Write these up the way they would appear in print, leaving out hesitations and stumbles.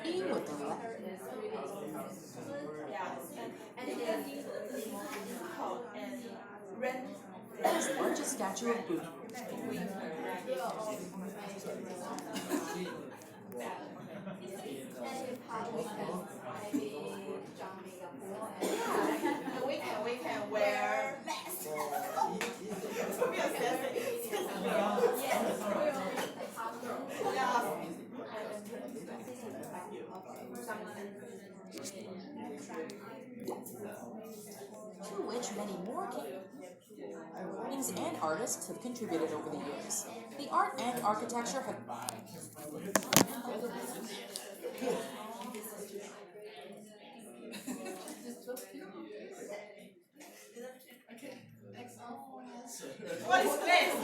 英文的了。As large as statue of Buddha. We can wear masks. To which many more kings and artists have contributed over the years. The art and architecture have What is this? You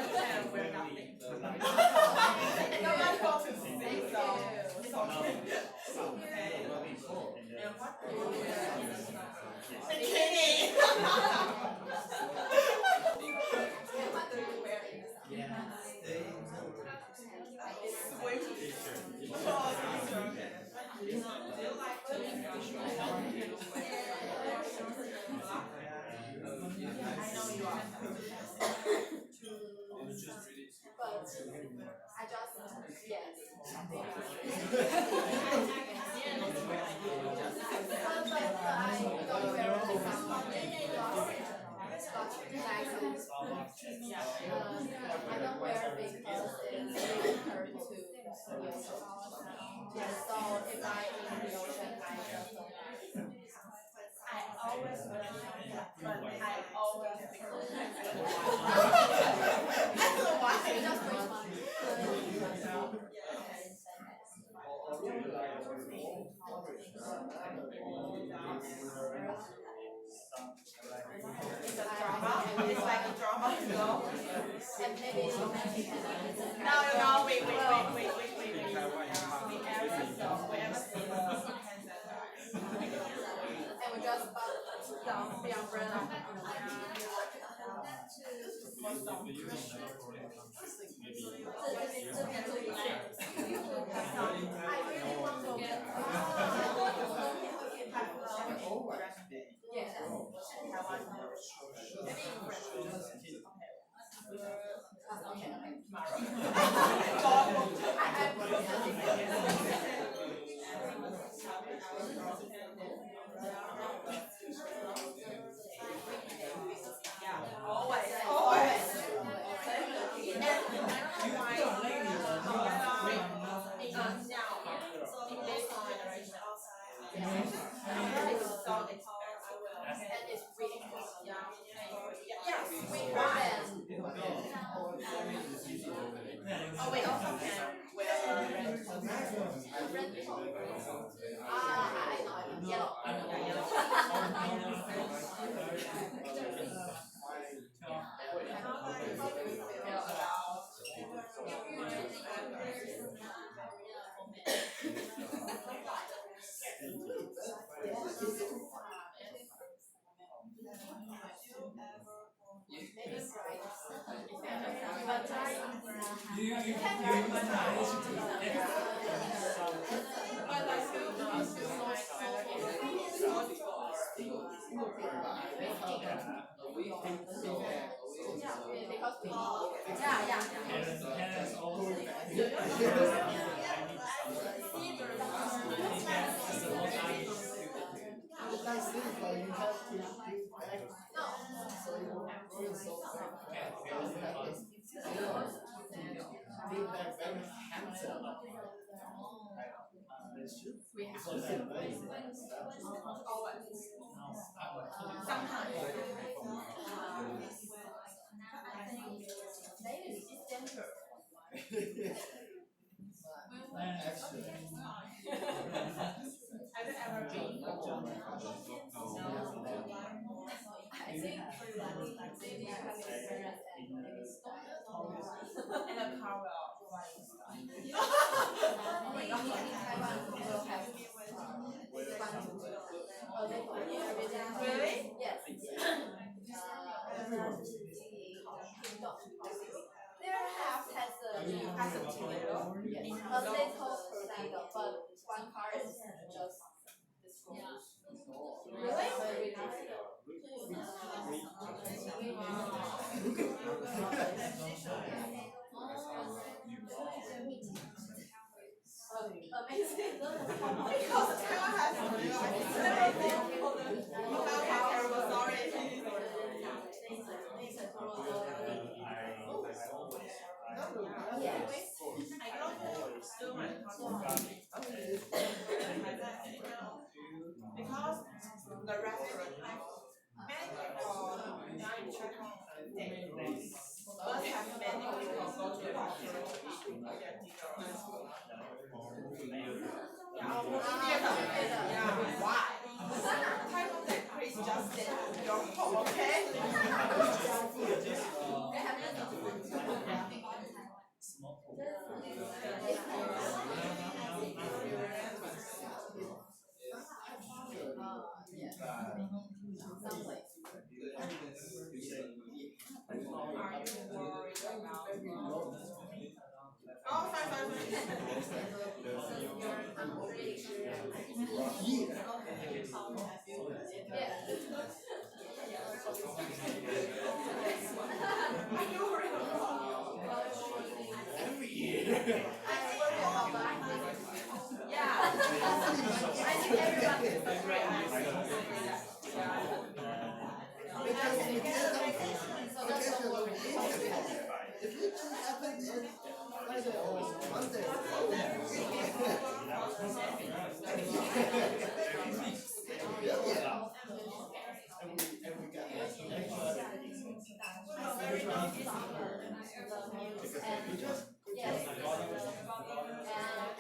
can wear nothing. You're not going to see, so it's okay. And what bikini. What do you wear? Swim. Oh, okay. Do you like to? I know you are. But I just I don't wear because it's really hard to use. So if I in the ocean, I just don't wear. I always wear that, but I always I don't know why. I just wear one. It's a drama. It's like a drama, you know. And maybe no, wait. We ever see and we just down the umbrella. I really want to get yes. Oh, we also can wear I know, yellow. Have you ever been? Maybe Taiwan will have really? Yes. Their house has a tornado, a little tornado, but one car is just destroyed. Really? Amazing. Because Taiwan has terrible stories. Yes. I don't do my because the restaurant many people now in China must have many people go to the restaurant to eat their dinner. Yeah, why? Taiwan that Chris just said your home, okay? Oh, sorry. Every year. Yeah. I think everyone is great. So that's the word. If it happens in Friday or Monday,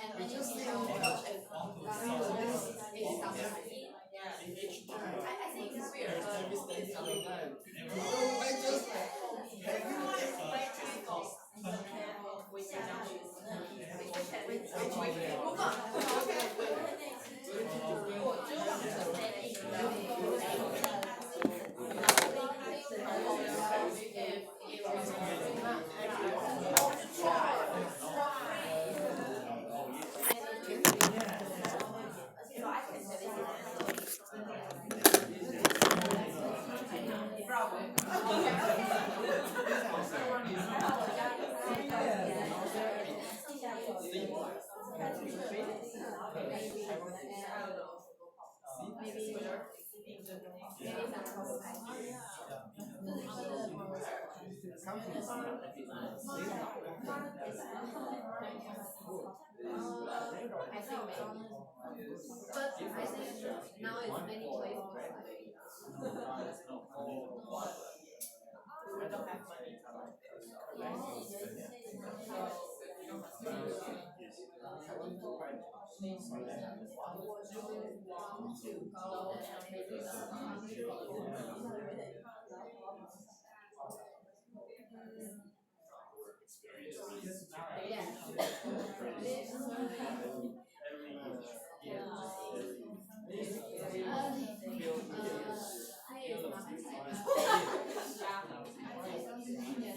and when you see how much it I think it's weird, but I just everyone is playing people with your judges. Move on. But I think now it's many places. I don't have money.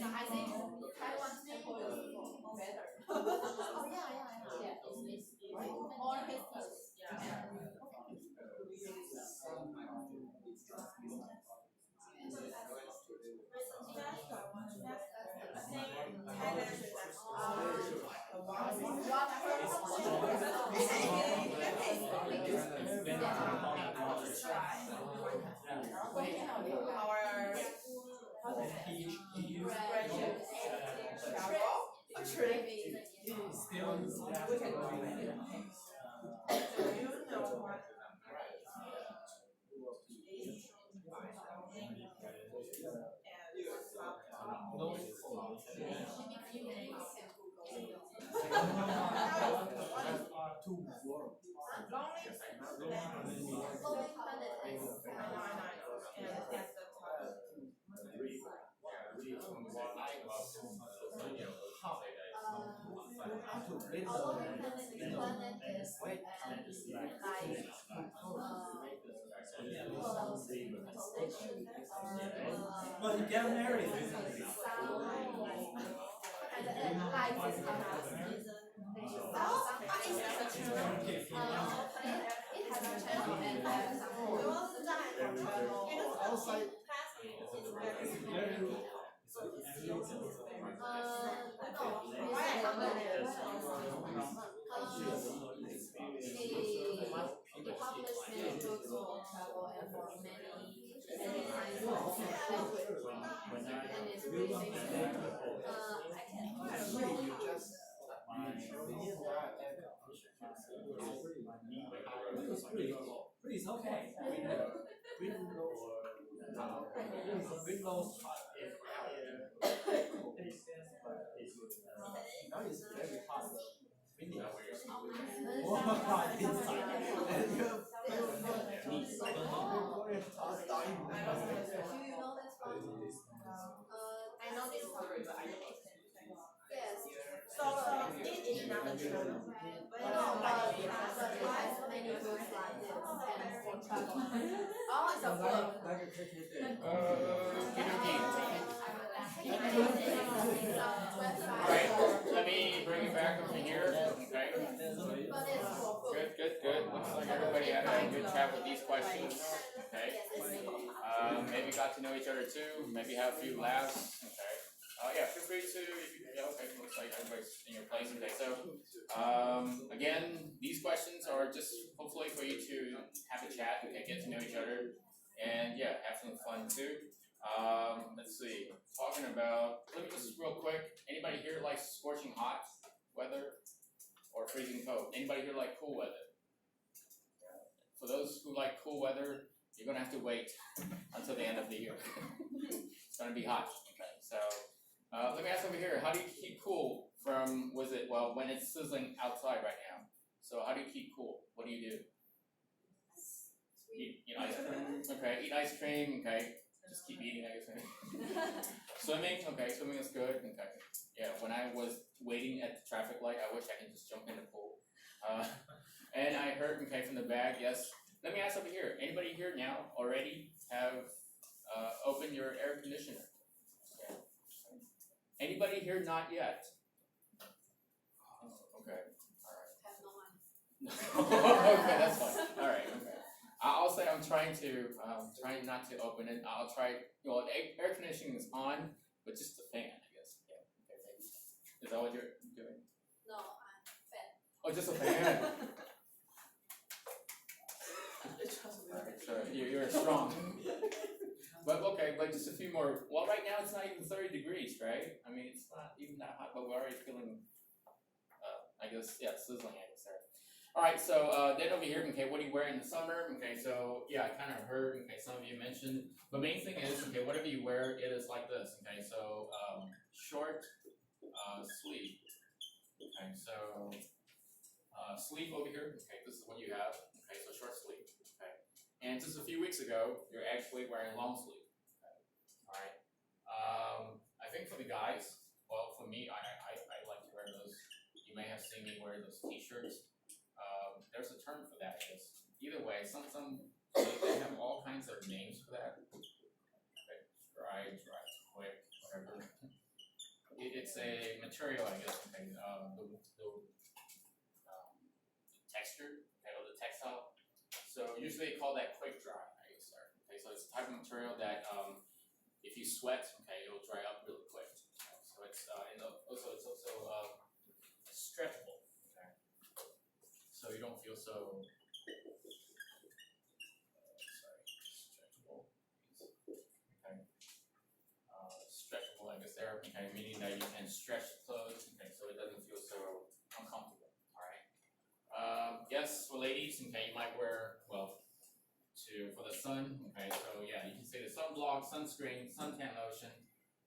I think Taiwan's temple is better. Oh yeah. It's more history. Well, you get married. It's okay. Windows. Now it's very hot. Windy. So it is not a channel, but Alright, let me bring it back over here. Okay. Good. Looks like everybody had a good chat with these questions. Okay. Maybe got to know each other too. Maybe have a few laughs. Okay. Yeah, feel free to. Yeah, okay. Looks like everybody's in your place today. So, again, these questions are just hopefully for you to have a chat and get to know each other, and yeah, have some fun too. Let's see. Talking about. Let me just real quick. Anybody here like scorching hot weather or freezing cold? Anybody here like cool weather? For those who like cool weather, you're gonna have to wait until the end of the year. It's gonna be hot. Okay, so let me ask over here. How do you keep cool from? When it's sizzling outside right now? So how do you keep cool? What do you do? Eat ice cream. Okay, eat ice cream. Okay, just keep eating ice cream. Swimming. Okay, swimming is good. Okay, yeah. When I was waiting at the traffic light, I wish I could just jump in the pool. And I heard from the bag. Yes. Let me ask over here. Anybody here now already have opened your air conditioner? Okay. Anybody here not yet? Okay. All right. Okay, that's fine. All right. Okay. I'll say I'm trying not to open it. I'll try. Well, air conditioning is on, but just the fan, I guess. Yeah. Okay. Maybe. Is that what you're doing? No, I'm fan. Oh, just a fan. So you're strong. But just a few more. Well, right now it's not even 30 degrees, right? I mean, it's not even that hot, but we're already feeling, I guess, yeah, sizzling, I guess, there. All right, so then over here, what do you wear in the summer? Okay, so yeah, I kind of heard, some of you mentioned. The main thing is, whatever you wear, it is like this, so short sleeve. Okay, so sleeve over here, this is what you have. Okay, so short sleeve. And just a few weeks ago, you're actually wearing long sleeve. Okay. All right. I think for the guys, well, for me, I like to wear those. You may have seen me wear those T-shirts. There's a term for that. I guess. Either way, some they have all kinds of names for that. Okay. Dry, quick, whatever. It's a material, I guess. Okay. The texture, or the textile. So usually they call that quick dry, I guess, sir. Okay, so it's a type of material that if you sweat, it'll dry up really quick. So it's and also it's also stretchable. Okay, so you don't feel so. Stretchable. Okay, stretchable, I guess there. Okay, meaning that you can stretch the clothes. Okay, so it doesn't feel so uncomfortable. Yes, for ladies, you might wear, for the sun, so yeah, you can say the sunblock, sunscreen, suntan lotion,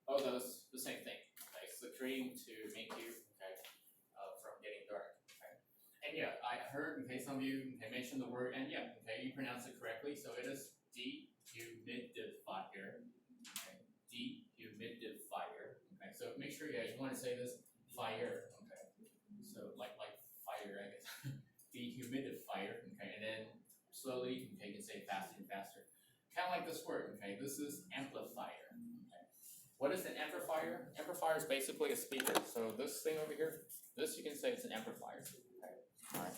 all those, the same thing, it's the cream to make you, from getting dark, And yeah, I heard, some of you mentioned the word, and yeah, you pronounce it correctly, so it is dehumidifier, dehumidifier, so make sure, you want to say this, fire, slowly, okay, you can say faster and faster. Kind of like this word, okay, this is amplifier. Okay. What is an amplifier? Amplifier is basically a speaker. So this thing over here, this you can say it's an amplifier. Okay. All right.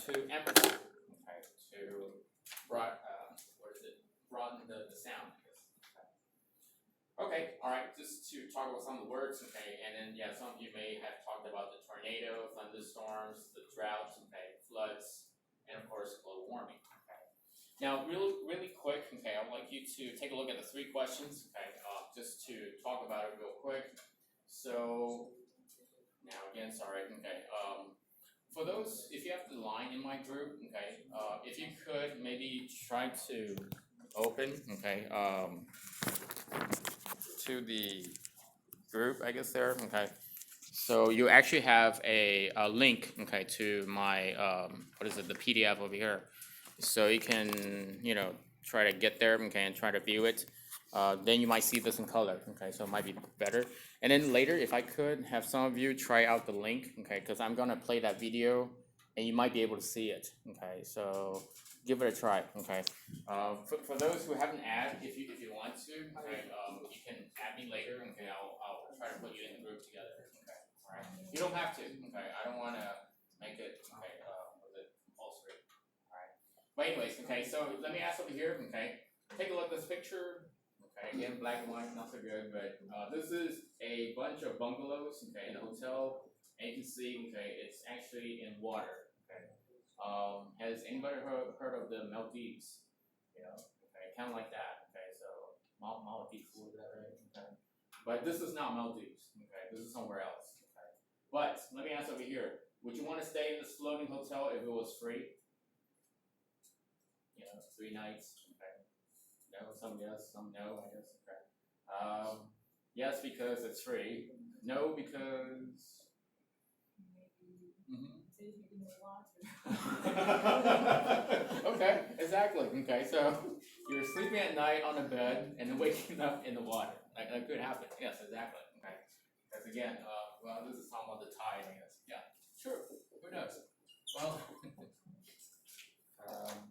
To amplify, okay, to broaden the sound. Okay, all right, just to talk about some of the words, okay, and then, yeah, some of you may have talked about the tornado, thunderstorms, the droughts, okay, floods, and of course, global warming, okay. Now, really quick, okay, I'd like you to take a look at the 3 questions, okay, just to talk about it real quick. So, now again, sorry, okay, for those, if you have the line in my group, okay, if you could maybe try to open, okay, to the group, I guess there, okay. So you actually have a link, okay, to my, what is it, the PDF over here. So you can, try to get there, okay, and try to view it. Then you might see this in color, okay, so it might be better. And then later, if I could have some of you try out the link, okay, because I'm gonna play that video and you might be able to see it, okay, so give it a try, okay. For those who haven't added, if you want to, okay, you can add me later, okay, I'll try to put you in the group together, okay, alright. You don't have to, okay, I don't wanna make it, okay, compulsory, alright. But anyways, okay, so let me ask over here, okay, take a look at this picture. Okay, again, black and white, not so good, but this is a bunch of bungalows, okay, in a hotel, and you can see, okay, it's actually in water, okay. Has anybody heard of the Maldives? Okay, kind of like that, okay, so Maldives, is that right? Okay. But this is not Maldives, okay, this is somewhere else, okay. But let me ask over here, would you want to stay in this floating hotel if it was free? 3 nights. No, some yes, some no, I guess. Okay. Yes, because it's free. No, because. Okay, exactly. Okay, so you're sleeping at night on a bed and then waking up in the water. That could happen. Yes, exactly. Okay. Because again, well, this is talking about the tide, I guess. Yeah, sure. Who knows? Well.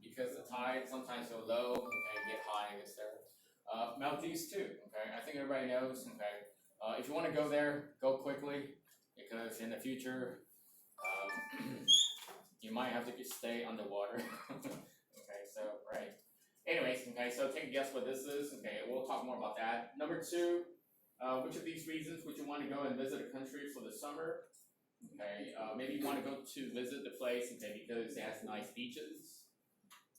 Because the tide sometimes go low, okay, get high, I guess there. Maldives too, okay, I think everybody knows, okay. If you want to go there, go quickly, because in the future, you might have to stay underwater. Okay, so, right. Anyways, okay, so take a guess what this is, okay, we'll talk more about that. Number 2, which of these reasons would you want to go and visit a country for the summer? Okay, maybe you want to go to visit the place, okay, because it has nice beaches.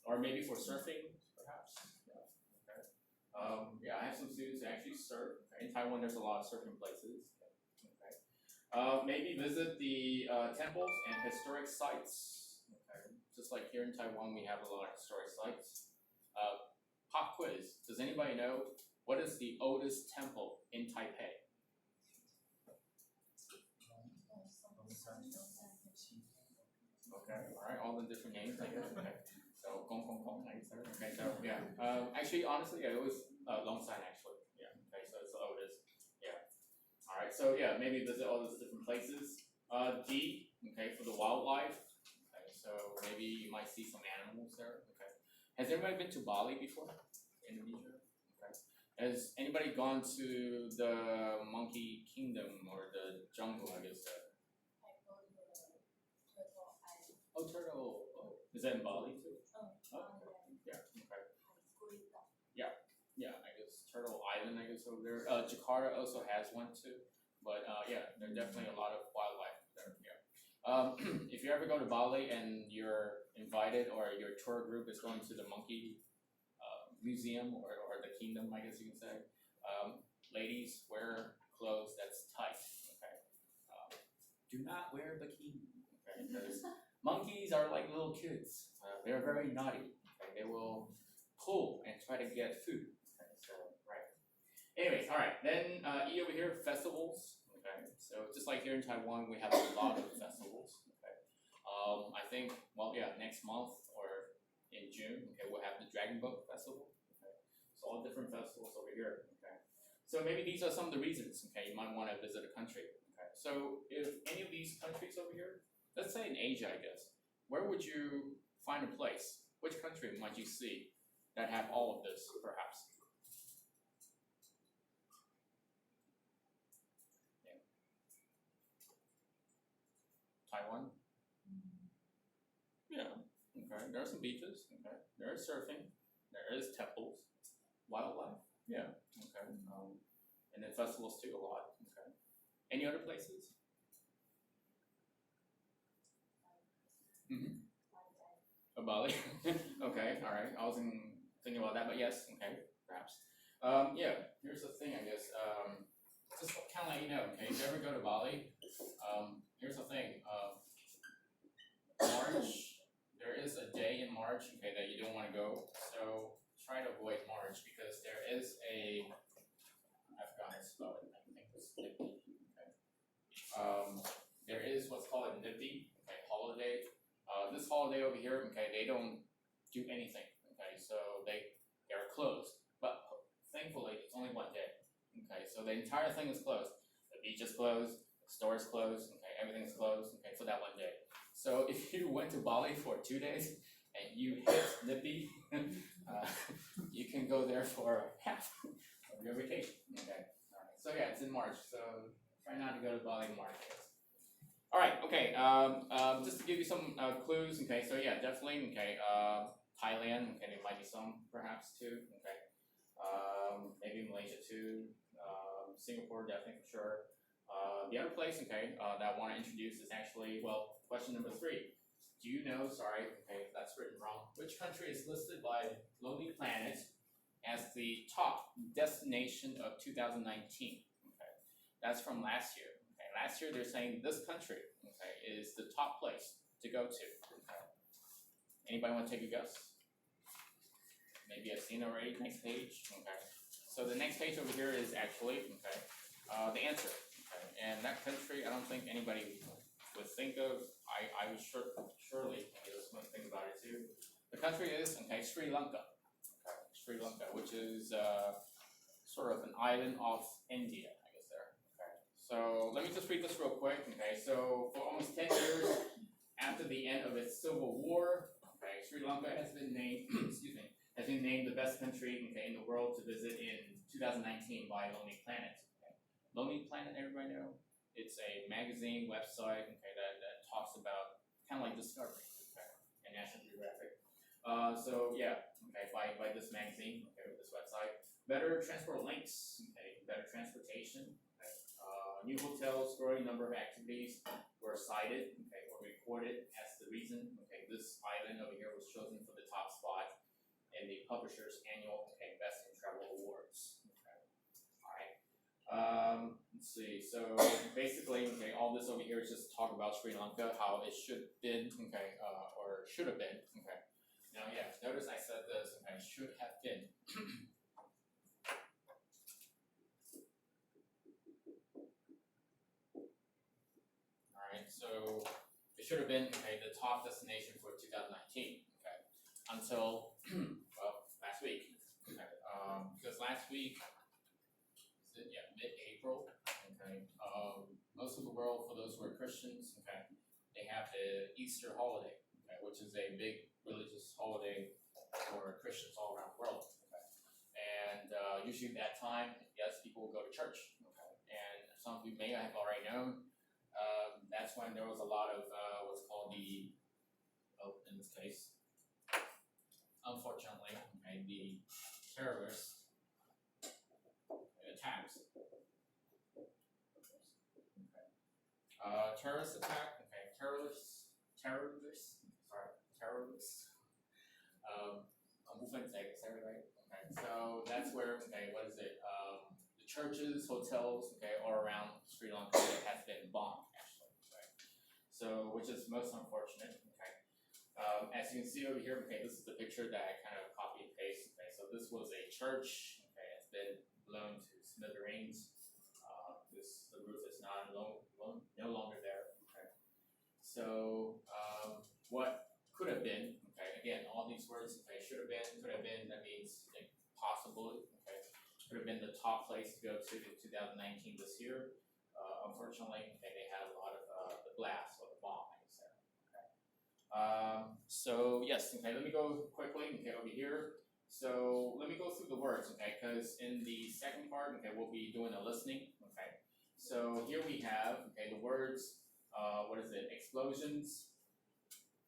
Or maybe for surfing, perhaps. Yeah. Okay. Yeah, I have some students who actually surf. In Taiwan, there's a lot of surfing places. Okay. Maybe visit the temples and historic sites. Okay. Just like here in Taiwan, we have a lot of historic sites. Pop quiz. Does anybody know what is the oldest temple in Taipei? Okay. All right. All the different names, I guess. Okay. So, Gong Gong Gong, nice, okay, so, yeah. Actually, honestly, it was Longshan, actually. Yeah, okay, so it's the oldest. Yeah. Alright, so, yeah, maybe visit all those different places. D, okay, for the wildlife. Okay, so maybe you might see some animals there. Okay. Has everybody been to Bali before? Indonesia? Okay. Has anybody gone to the Monkey Kingdom or the jungle, I guess? Oh, turtle. Oh. Is that in Bali too? Oh, okay. Yeah, okay. Yeah, I guess Turtle Island, I guess, over there. Jakarta also has one too. But yeah, there are definitely a lot of wildlife there. Yeah. If you ever go to Bali and you're invited or your tour group is going to the monkey museum or the kingdom, I guess you can say, ladies, wear clothes that's tight. Okay. Do not wear bikini. Okay, because monkeys are like little kids. They're very naughty. Okay? They will pull and try to get food. Okay, so right. Anyways, all right. Then E over here, festivals. Okay, so just like here in Taiwan, we have a lot of festivals. Okay, I think next month or in June, okay, we'll have the Dragon Boat Festival. Okay, so all different festivals over here. Okay, so maybe these are some of the reasons. Okay, you might want to visit a country. Okay, so if any of these countries over here, let's say in Asia, I guess, where would you find a place Which country might you see that have all of this, perhaps? Yeah. Taiwan? Yeah. Okay. There are some beaches. Okay. There is surfing. There is temples. Wildlife. Yeah. Okay. And then festivals too a lot. Okay. Any other places? Mm-hmm. Oh, Bali. Okay. All right. I wasn't thinking about that, but yes. Okay. Perhaps. Yeah. Here's the thing. I guess. Just kind of let you know. Okay. If you ever go to Bali, here's the thing. March. There is a day in March. Okay, that you don't want to go. So try to avoid March because there is a. I forgot how to spell it. I think it's Nippy. Okay. There is what's called a Nippy. Okay, holiday. This holiday over here. Okay, they don't do anything. Okay, so they're closed. But thankfully, it's only one day. Okay, so the entire thing is closed. The beach is closed. The store is closed. Okay, everything's closed. Okay, for that one day. So if you went to Bali for 2 days and you hit Nippy, you can go there for half of your vacation. Okay. All right. So yeah, it's in March. So try not to go to Bali in March. All right. Okay. Just to give you some clues. Okay. So yeah, definitely. Okay. Thailand. Okay. There might be some perhaps too. Okay. Maybe Malaysia too. Singapore definitely for sure. The other place, okay, that I want to introduce is actually, well, question number 3. Do you know, sorry, okay, if that's written wrong, which country is listed by Lonely Planet as the top destination of 2019? Okay, that's from last year. Okay, last year they're saying this country, okay, is the top place to go to. Okay. Anybody want to take a guess? Maybe I've seen already. Next page. Okay. So the next page over here is actually, okay, the answer. And that country, I don't think anybody would think of. I would surely just want to think about it too. The country is, okay, Sri Lanka. Okay, Sri Lanka, which is sort of an island off India, I guess there. Okay. So let me just read this real quick. Okay, so for almost 10 years after the end of its civil war, okay, Sri Lanka has been named, excuse me, has been named the best country, okay, in the world to visit in 2019 by Lonely Planet. Lonely Planet, everybody know? It's a magazine website, okay, that talks about kind of like Discovery, okay, and National Geographic. So yeah, okay, by this magazine, okay, with this website, better transport links, okay, better transportation, okay, new hotels, growing number of activities were cited, okay, or recorded as the reason, okay, this island over here was chosen for the top spot in the publisher's annual, okay, Best in Travel Awards. Let's see. So basically, okay, all this over here is just talk about Sri Lanka, how it should been, okay, or should have been, okay. Now, yeah, notice I said this, okay, should have been. All right, so it should have been, okay, the top destination for 2019, okay, until well, last week, okay, because last week. Yeah, mid-April. Okay. Most of the world, for those who are Christians, okay, they have the Easter holiday, okay, which is a big religious holiday for Christians all around the world. Okay. And usually that time, yes, people will go to church. Okay. And some of you may have already known, that's when there was a lot of what's called the, in this case, unfortunately, okay, the terrorists attacks. Okay. Terrorist attack. Okay. Terrorists. Is that right? Okay. So that's where. Okay. What is it? The churches, hotels. Okay, all around Sri Lanka has been bombed. Actually. Okay. So, which is most unfortunate. Okay. As you can see over here. Okay. This is the picture that I kind of copy and paste. Okay. So this was a church. Okay. It's been blown to smithereens. The roof is no longer there. Okay. So what could have been? Okay. Again, all these words. Okay. Should have been. Could have been. That means possibly. Okay. Could have been the top place to go to in 2019 this year. Unfortunately, okay, they had a lot of the blast or the bomb. I guess there. Okay. So yes, okay, let me go quickly, okay, over here. So let me go through the words, okay, because in the second part, okay, we'll be doing a listening, okay. So here we have, okay, the words, what is it, explosions,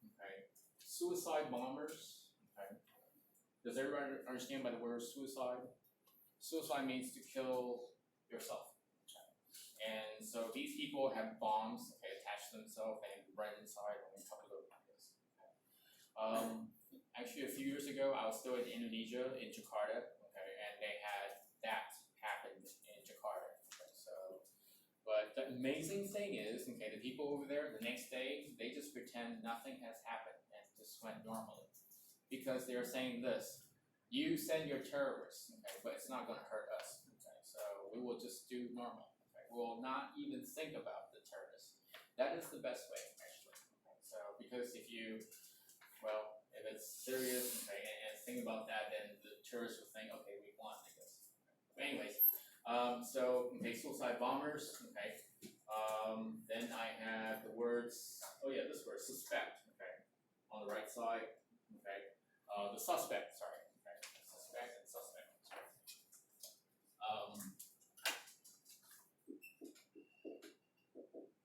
okay, suicide bombers, okay. Does everybody understand by the word suicide? Suicide means to kill yourself. Okay. And so these people have bombs, okay, attached to themselves and right inside and a couple of this. Okay. Actually, a few years ago, I was still in Indonesia, in Jakarta, okay, and they had that happen in Jakarta. Okay, so, but the amazing thing is, okay, the people over there, the next day, they just pretend nothing has happened and just went normally, because they're saying this: you send your terrorists, okay, but it's not going to hurt us. Okay, so we will just do normal. Okay, we will not even think about the terrorists. That is the best way, actually. Okay, so because if you, well, if it's serious, okay, and think about that, then the tourists will think, okay, we won, I guess. But anyways, so okay, suicide bombers, okay. Then I have the words. Oh yeah, this word, suspect. Okay, on the right side. Okay, the suspect. Sorry. Okay, suspect and suspect.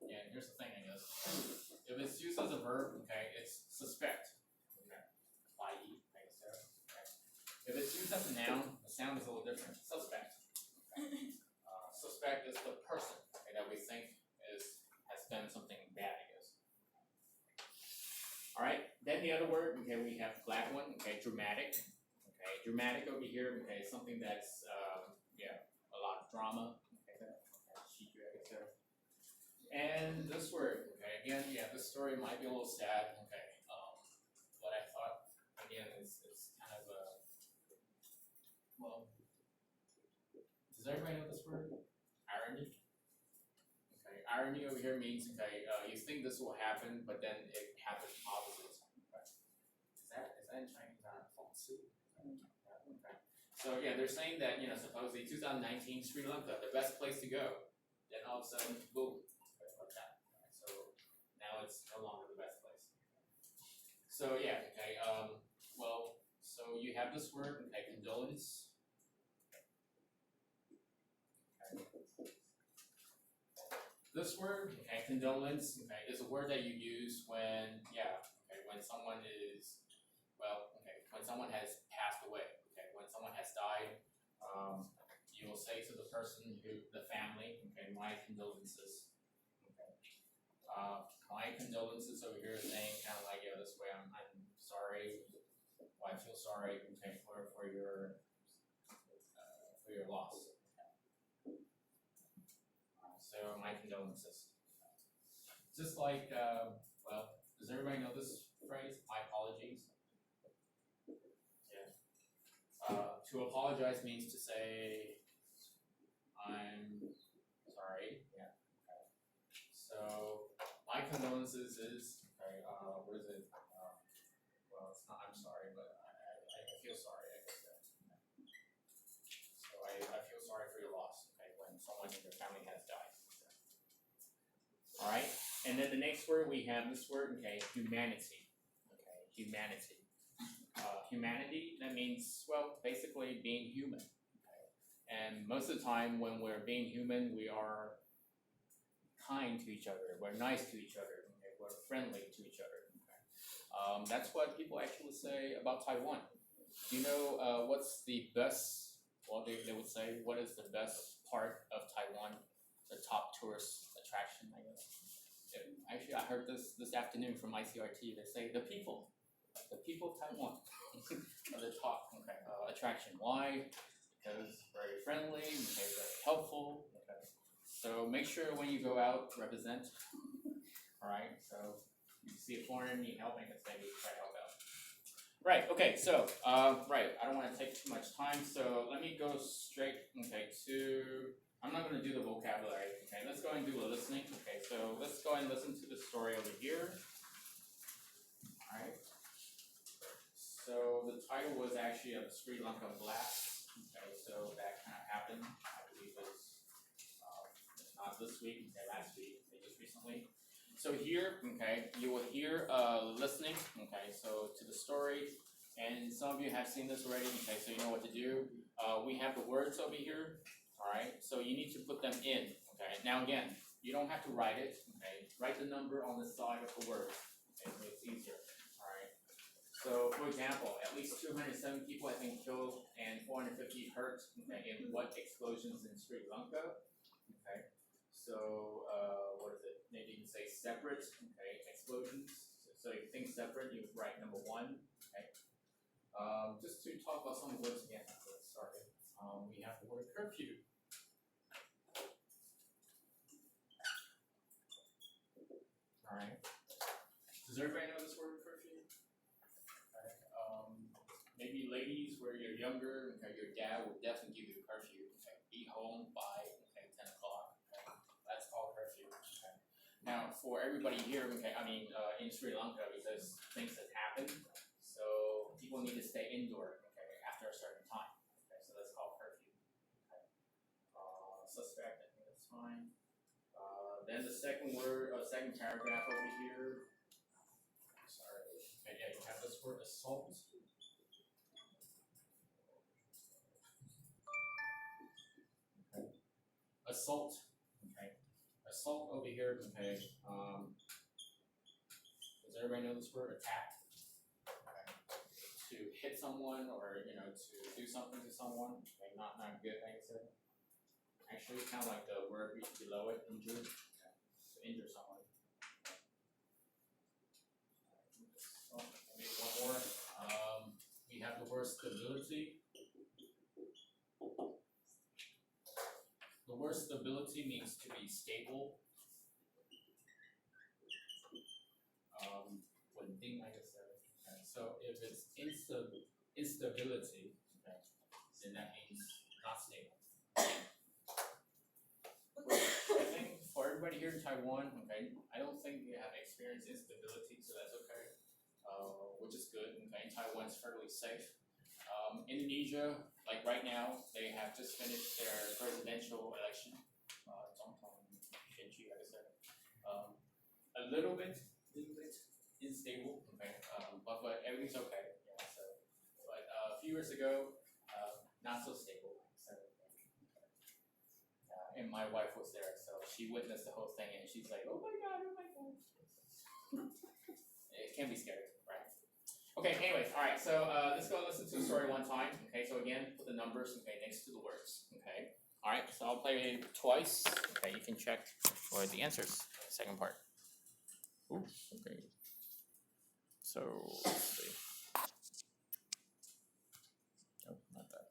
Yeah, and here's the thing, I guess. If it's used as a verb, okay, it's suspect. I.e., okay. If it's used as a noun, the sound is a little different. Suspect. Okay. Suspect is the person, okay, that we think has done something bad, I guess. All right. Then the other word, okay, we have the black one, okay, dramatic. Okay, dramatic over here, okay, something that's a lot of drama. Okay, and this word, okay, again, yeah, this story might be a little sad. Okay, but I thought again, it's kind of a, well, does everybody know this word? Irony. Okay, irony over here means, okay, you think this will happen, but then it happens opposite. Okay. Is that in Chinese? Okay. So yeah, they're saying that, supposedly 2019 Sri Lanka, the best place to go. Then all of a sudden, boom, like that. Okay, so now it's no longer the best place. So yeah, okay. Well, so you have this word, okay, condolence. Okay. This word, okay, condolence, okay, is a word that you use when, when someone is, when someone has passed away, okay, when someone has died, you will say to the person, the family, okay, my condolences. Okay. My condolences over here is saying kind of like, this way I'm sorry, well, I feel sorry, okay, for your loss. Okay. So my condolences. Just like, does everybody know this phrase? My apologies. Yeah. To apologize means to say, I'm sorry. Yeah. Okay. So my condolences is, okay, what is it? Well, it's not I'm sorry, but I feel sorry, I guess. So I feel sorry for your loss, okay, when someone in your family has died. Okay. All right. And then the next word we have this word, okay, humanity. Okay, humanity. Humanity, that means, well, basically being human. Okay. And most of the time when we're being human, we are kind to each other, we're nice to each other, okay? We're friendly to each other. Okay? That's what people actually say about Taiwan. Do you know what's the best, well, they would say, what is the best part of Taiwan, the top tourist attraction, I guess? Actually, I heard this afternoon from ICRT. They say the people of Taiwan are the top attraction. Why? Because very friendly, okay, very helpful. Okay. So make sure when you go out, represent. All right. So if you see a foreigner need help, make a say, try to help out. Right. Okay. So right. I don't want to take too much time. So let me go straight. Okay. To I'm not going to do the vocabulary. Okay, let's go and do a listening. Okay, so let's go and listen to the story over here. All right. So the title was actually a Sri Lanka blast. Okay, so that kind of happened. I believe it was not this week, okay, last week, just recently. So here, okay, you will hear listening, okay, so to the story, and some of you have seen this already, okay, so you know what to do. We have the words over here, all right, so you need to put them in, okay. Now again, you don't have to write it, okay, write the number on the side of the word, okay, so it's easier, all right. So for example, at least 207 people have been killed and 450 hurt, okay, in what explosions in Sri Lanka, okay. So, what is it? Maybe you can say separate, okay, explosions. So if you think separate, you would write number 1, okay. Just to talk about some words again, let's get started. We have the word curfew. Alright. Does everybody know this word curfew? Okay. Maybe ladies, where you're younger, okay, your dad would definitely give you a curfew. Okay, be home by 10 o'clock. Okay. That's called curfew. Okay. Now, for everybody here, okay, I mean, in Sri Lanka, because things have happened, so people need to stay indoor, okay, after a certain time. Okay, so that's called curfew. Okay. Suspect, I think that's fine. Then the second word, second paragraph over here. Sorry. And yeah, you have this word assault. Okay. Assault. Okay. Assault over here. Okay. Does everybody know this word? Attack. Okay. To hit someone, or to do something to someone. Okay. Not good, like I said. Actually, it's kind of like the word below it, injure. Okay. To injure someone. Maybe one more. We have the word stability. The word stability means to be stable. One thing, like I said. Okay. So if it's instability, okay, then that means not stable. I think for everybody here in Taiwan, okay, I don't think you have experienced instability, so that's okay. Which is good. Okay, Taiwan is fairly safe. Indonesia, like right now, they have just finished their presidential election. Like I said, a little bit unstable. Okay, but everything's okay. Yeah. So, but a few years ago, not so stable. So, and my wife was there, so she witnessed the whole thing, and she's like, "Oh my god, oh my god." It can be scary, right? Okay, anyways, alright, so let's go listen to the story one time. Okay, so again, put the numbers, okay, next to the words. Okay, alright, so I'll play it twice. Okay, you can check for the answers. Second part. Ooh, okay. So, let's see. Nope, not that.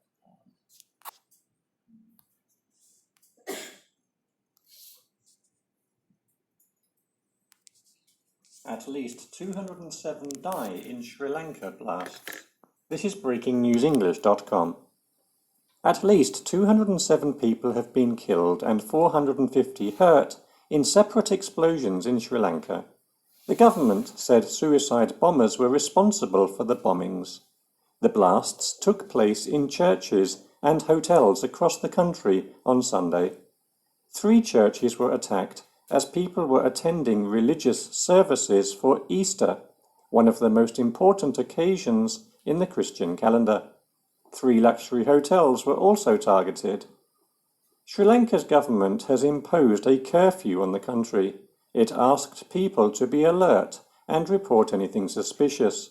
At least 207 die in Sri Lanka blasts. This is breakingnewsenglish.com. At least 207 people have been killed and 450 hurt in separate explosions in Sri Lanka. The government said suicide bombers were responsible for the bombings. The blasts took place in churches and hotels across the country on Sunday. 3 churches were attacked as people were attending religious services for Easter, one of the most important occasions in the Christian calendar. 3 luxury hotels were also targeted. Sri Lanka's government has imposed a curfew on the country. It asked people to be alert and report anything suspicious.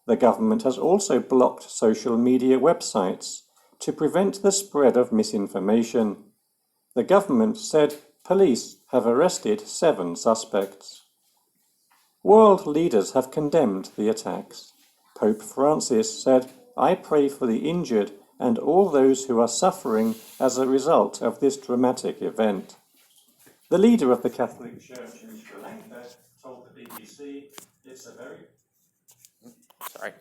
The government has also blocked social media websites to prevent the spread of misinformation. The government said police have arrested 7 suspects. World leaders have condemned the attacks. Pope Francis said, "I pray for the injured and all those who are suffering as a result of this dramatic event." The leader of the Catholic Church in Sri Lanka told the BBC, "It's a very..." Sorry.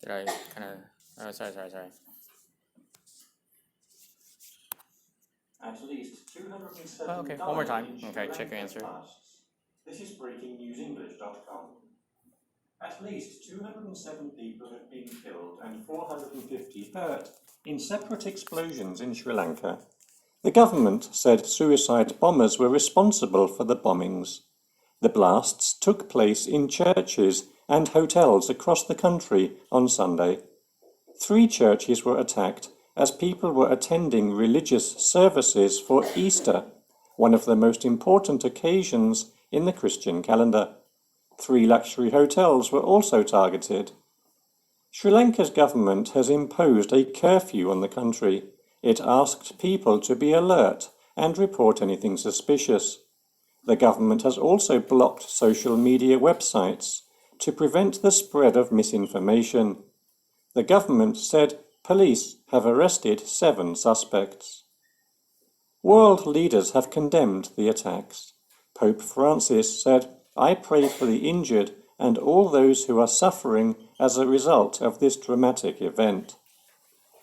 Did I kind of... Oh, sorry. At least 207 Oh, okay, one more time. in Sri Okay, check Lanka your answer. blasts. This is breakingnewsenglish.com. At least 207 people have been killed and 450 hurt in separate explosions in Sri Lanka. The government said suicide bombers were responsible for the bombings. The blasts took place in churches and hotels across the country on Sunday. 3 churches were attacked as people were attending religious services for Easter, one of the most important occasions in the Christian calendar. 3 luxury hotels were also targeted. Sri Lanka's government has imposed a curfew on the country. It asked people to be alert and report anything suspicious. The government has also blocked social media websites to prevent the spread of misinformation. The government said police have arrested 7 suspects. World leaders have condemned the attacks. Pope Francis said, "I pray for the injured and all those who are suffering as a result of this dramatic event."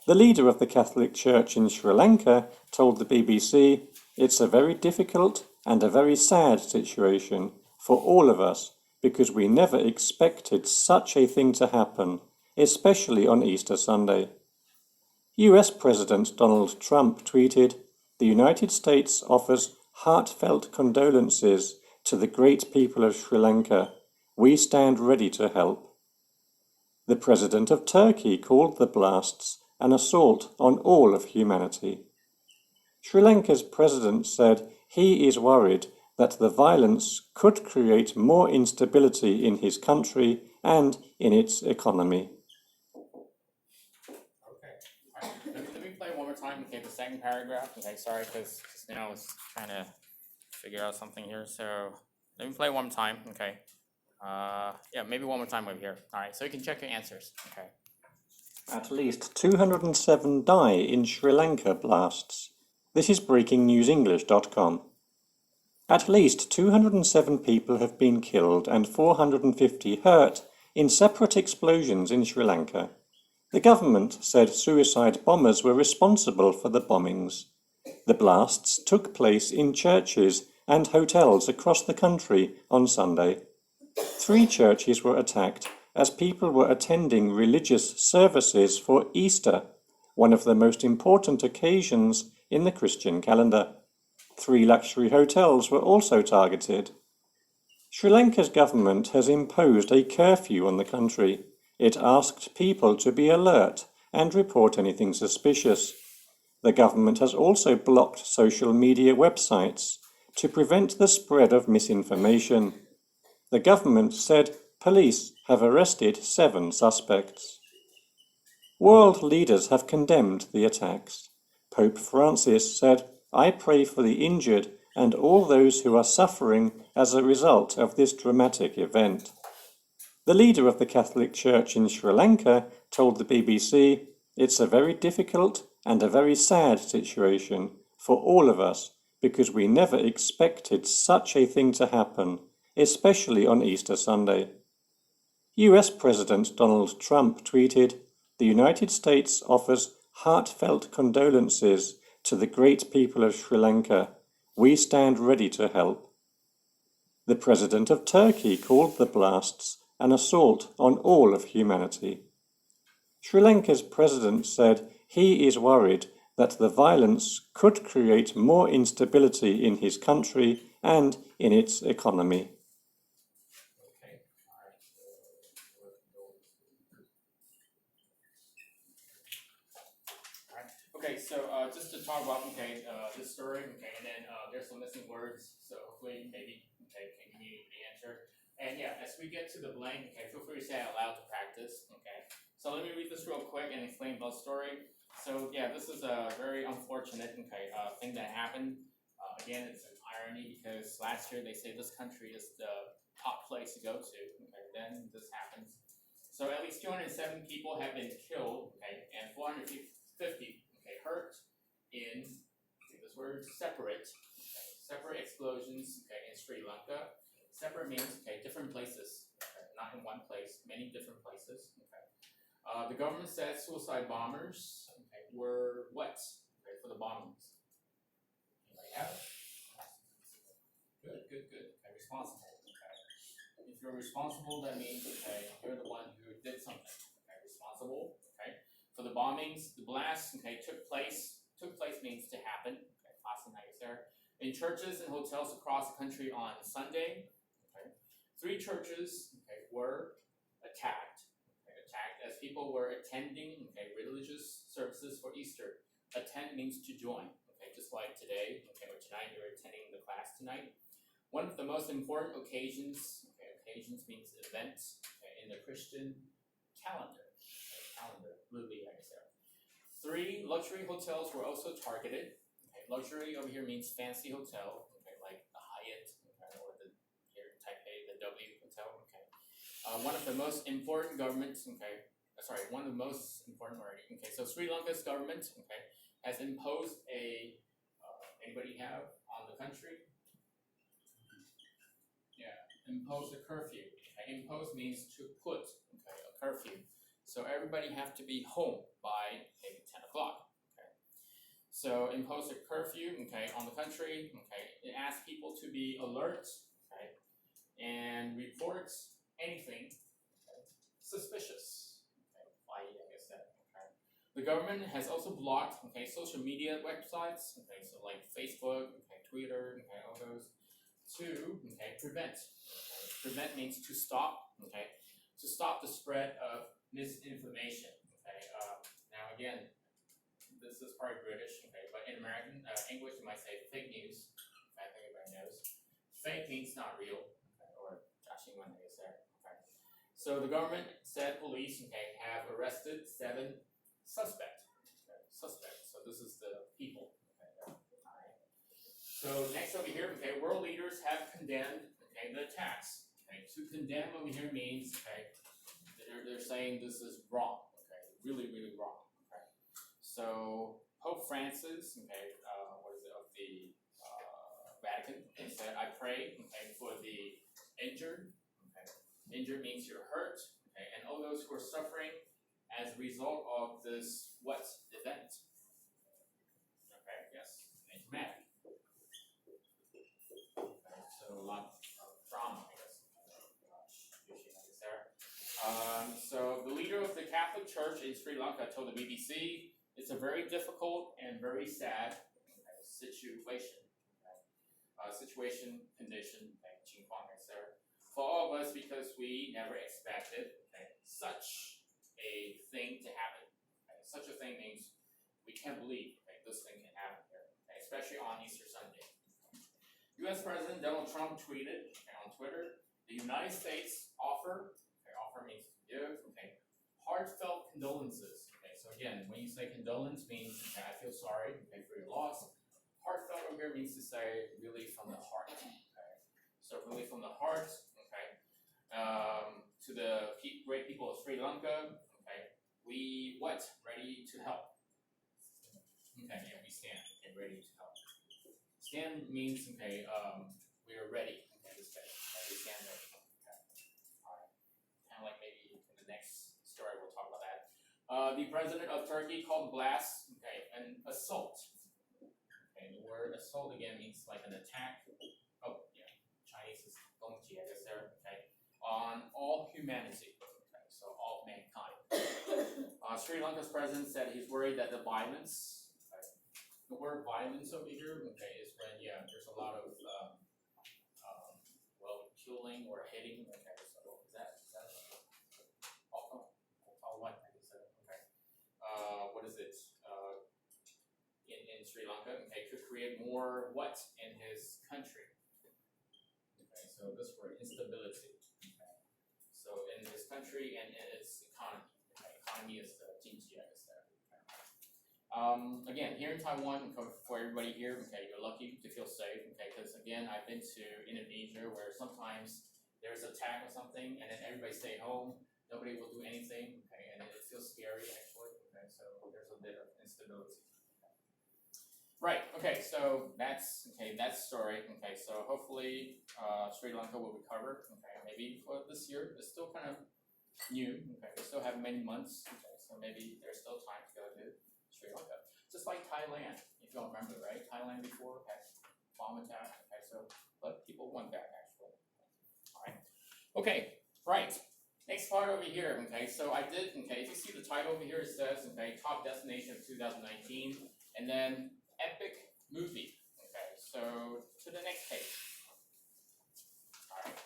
The leader of the Catholic Church in Sri Lanka told the BBC, "It's a very difficult and a very sad situation for all of us because we never expected such a thing to happen, especially on Easter Sunday." US President Donald Trump tweeted, "The United States offers heartfelt condolences to the great people of Sri Lanka. We stand ready to help." The President of Turkey called the blasts an assault on all of humanity. Sri Lanka's president said he is worried that the violence could create more instability in his country and in its economy. Okay. All right. Let me play one more time. Okay, the second paragraph. Okay, sorry, because just now I was trying to figure out something here. So let me play one more time. Okay. Yeah, maybe one more time over here. All right, so you can check your answers. Okay. At least 207 die in Sri Lanka blasts. This is breakingnewsenglish.com. At least 207 people have been killed and 450 hurt in separate explosions in Sri Lanka. The government said suicide bombers were responsible for the bombings. The blasts took place in churches and hotels across the country on Sunday. 3 churches were attacked as people were attending religious services for Easter, one of the most important occasions in the Christian calendar. 3 luxury hotels were also targeted. Sri Lanka's government has imposed a curfew on the country. It asked people to be alert and report anything suspicious. The government has also blocked social media websites to prevent the spread of misinformation. The government said police have arrested 7 suspects. World leaders have condemned the attacks. Pope Francis said, "I pray for the injured and all those who are suffering as a result of this dramatic event." The leader of the Catholic Church in Sri Lanka told the BBC, "It's a very difficult and a very sad situation for all of us because we never expected such a thing to happen, especially on Easter Sunday." US President Donald Trump tweeted, "The United States offers heartfelt condolences to the great people of Sri Lanka. We stand ready to help." The President of Turkey called the blasts an assault on all of humanity. Sri Lanka's president said he is worried that the violence could create more instability in his country and in its economy. Okay, so just to talk about this story, and then there's some missing words, so hopefully maybe can communicate the answer. And yeah, as we get to the blank, feel free to say it out loud to practice. So let me read this real quick and explain about the story. So yeah, this is a very unfortunate thing that happened. Again, it's an irony because last year they say this country is the top place to go to. Then this happens. So at least 207 people have been killed, and 450 hurt in separate explosions, in Sri Lanka. Separate means different places, not in one place, many different places. The government said suicide bombers were what for the bombings? Anybody have it? Good. Responsible. If you're responsible, that means you're the one who did something. Responsible. For the bombings, the blasts took place. Took place means to happen. Last night was there in churches and hotels across the country on Sunday. 3 churches, okay, were attacked. Okay, attacked as people were attending, okay, religious services for Easter. Attend means to join. Okay, just like today, okay, or tonight you're attending the class tonight. One of the most important occasions, okay, occasions means events, okay, in the Christian calendar. Okay, calendar, movie, I guess there. 3 luxury hotels were also targeted. Okay, luxury over here means fancy hotel, okay, like the Hyatt, okay, or the here in Taipei, the W Hotel. Okay, one of the most important governments. Okay, one of the most important already. Okay, so Sri Lanka's government, okay, has imposed a anybody have on the country? Yeah, impose a curfew. Okay, impose means to put, okay, a curfew. So everybody have to be home by maybe 10 o'clock. Okay, so impose a curfew, okay, on the country. Okay, it asks people to be alert, okay, and report anything, okay, suspicious. Okay, I guess that. Okay, the government has also blocked, okay, social media websites. Okay, so like Facebook, okay, Twitter, okay, all those. To, okay, prevent. Okay, prevent means to stop. Okay, to stop the spread of misinformation. Okay, now again, this is probably British. Okay, but in American English, you might say fake news. I think everybody knows. Fake means not real, okay, or Taoyuan, I guess there. Okay, so the government said police, okay, have arrested 7 suspects. Okay, suspects. So this is the people. So next over here, okay, world leaders have condemned, okay, the attacks. Okay, to condemn over here means, okay, they're saying this is wrong. Okay, really, really wrong. Okay, so Pope Francis, okay, what is it, of the Vatican, okay, said, I pray, okay, for the injured. Okay, injured means you're hurt. Okay, and all those who are suffering as a result of this what event? Okay, yes, traumatic. So a lot of drama, I guess. So the leader of the Catholic Church in Sri Lanka told the BBC, it's a very difficult and very sad situation, condition, for all of us because we never expected such a thing to happen. Such a thing means we can't believe this thing can happen here, especially on Easter Sunday. U.S. President Donald Trump tweeted on Twitter, the United States offer means to give, heartfelt condolences. Okay, so again, when you say condolence means, I feel sorry, for your loss. Heartfelt over here means to say really from the heart. Okay, so really from the heart, to the great people of Sri Lanka, we ready to help. Okay, yeah, we stand, ready to help. Stand means, we are ready, this day, we stand ready. Okay. All right. Kind of like maybe in the next story we'll talk about that. The president of Turkey called blast, an assault. Okay, the word assault again means like an attack. Oh, yeah, Chinese is gongji, I guess there, on all humanity, so all mankind. Sri Lanka's president said he's worried that the violence, the word violence over here, is when, there's a lot of, killing or hitting, so is that what, what is it, in Sri Lanka, could create more what in his country, so this word, instability, so in his country and in its economy, economy is the jinji, I guess there. Again, here in Taiwan, for everybody here, you're lucky to feel safe, because again, I've been to Indonesia where sometimes there's an attack or something, and then everybody stay home, nobody will do anything, and it feels scary actually, so there's a bit of instability. Right, so that's story, so hopefully Sri Lanka will recover, maybe for this year, it's still kind of new, we still have many months, so maybe there's still time to go to Sri Lanka. Just like Thailand, if you all remember, right? Thailand before had bomb attack, but people went back actually. Alright. Okay, right. Next part over here, so I did, if you see the title over here, it says, top destination of 2019, and then epic movie. So to the next page. Alright.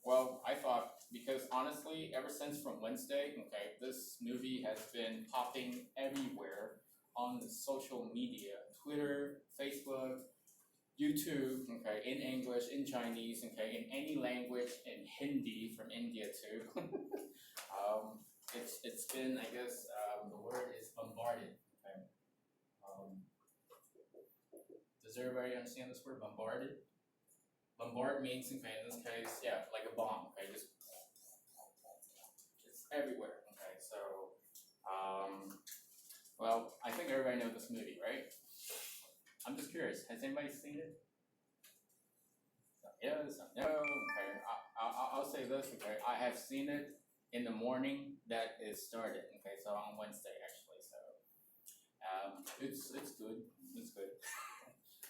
Well, I thought, because honestly, ever since from Wednesday, okay, this movie has been popping everywhere on the social media, Twitter, Facebook, YouTube, okay, in English, in Chinese, okay, in any language, in Hindi from India too. It's been, I guess, the word is bombarded. Okay. Does everybody understand this word, bombarded? Bombard means, okay, in this case, yeah, like a bomb, okay, just it's everywhere, okay, so, well, I think everybody knows this movie, right? I'm just curious, has anybody seen it? Some yes, some no, okay, I'll say this, okay, I have seen it in the morning that it started, okay, so on Wednesday actually, so, it's good,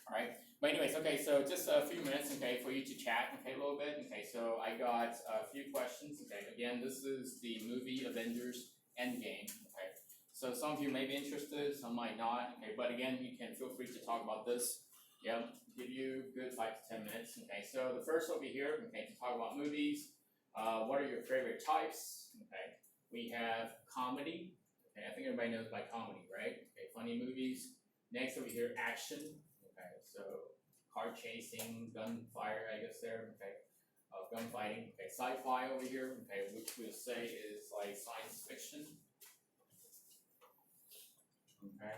alright. But anyways, okay, so just a few minutes, okay, for you to chat, okay, a little bit. Okay, so I got a few questions, okay. Again, this is the movie Avengers Endgame, okay. So some of you may be interested, some might not, okay. But again, you can feel free to talk about this. Yeah, give you a good 5 to 10 minutes, okay. So the first over here, okay, to talk about movies. What are your favorite types? Okay, we have comedy. Okay, I think everybody knows by comedy, right? Okay, funny movies. Next over here, action. Okay, so car chasing, gunfire, I guess there, okay, gunfighting, okay, sci-fi over here, okay, which we'll say is like science fiction, okay.